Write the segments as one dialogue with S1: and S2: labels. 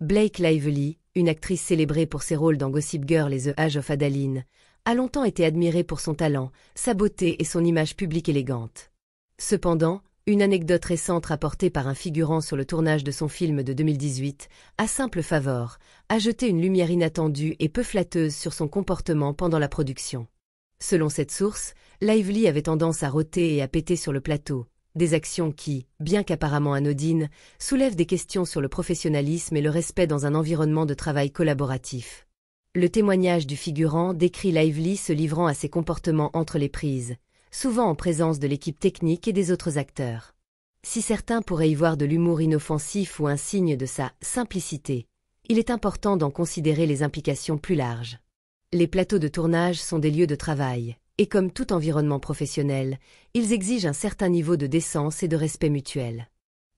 S1: Blake Lively, une actrice célébrée pour ses rôles dans Gossip Girl et The Age of Adaline, a longtemps été admirée pour son talent, sa beauté et son image publique élégante. Cependant, une anecdote récente rapportée par un figurant sur le tournage de son film de 2018, à simple faveur, a jeté une lumière inattendue et peu flatteuse sur son comportement pendant la production. Selon cette source, Lively avait tendance à rôter et à péter sur le plateau, des actions qui, bien qu'apparemment anodines, soulèvent des questions sur le professionnalisme et le respect dans un environnement de travail collaboratif. Le témoignage du figurant décrit Lively se livrant à ses comportements entre les prises, souvent en présence de l'équipe technique et des autres acteurs. Si certains pourraient y voir de l'humour inoffensif ou un signe de sa simplicité, il est important d'en considérer les implications plus larges. Les plateaux de tournage sont des lieux de travail, et comme tout environnement professionnel, ils exigent un certain niveau de décence et de respect mutuel.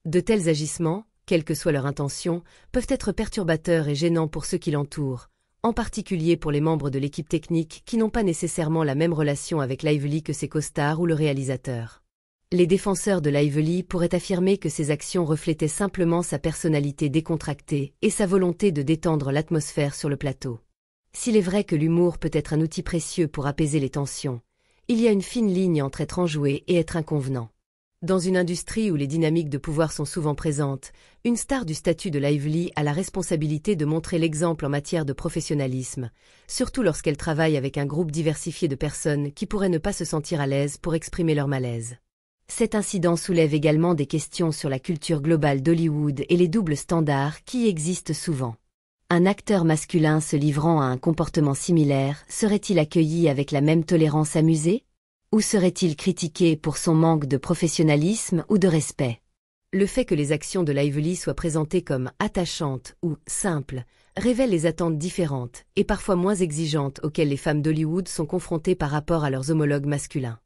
S1: De tels agissements, quelle que soit leur intention, peuvent être perturbateurs et gênants pour ceux qui l'entourent, en particulier pour les membres de l'équipe technique qui n'ont pas nécessairement la même relation avec Lively que ses costars ou le réalisateur. Les défenseurs de Lively pourraient affirmer que ses actions reflétaient simplement sa personnalité décontractée et sa volonté de détendre l'atmosphère sur le plateau. S'il est vrai que l'humour peut être un outil précieux pour apaiser les tensions, il y a une fine ligne entre être enjoué et être inconvenant. Dans une industrie où les dynamiques de pouvoir sont souvent présentes, une star du statut de Lively a la responsabilité de montrer l'exemple en matière de professionnalisme, surtout lorsqu'elle travaille avec un groupe diversifié de personnes qui pourraient ne pas se sentir à l'aise pour exprimer leur malaise. Cet incident soulève également des questions sur la culture globale d'Hollywood et les doubles standards qui y existent souvent. Un acteur masculin se livrant à un comportement similaire serait-il accueilli avec la même tolérance amusée? Ou serait-il critiqué pour son manque de professionnalisme ou de respect? Le fait que les actions de Lively soient présentées comme attachantes ou simples révèle les attentes différentes et parfois moins exigeantes auxquelles les femmes d'Hollywood sont confrontées par rapport à leurs homologues masculins.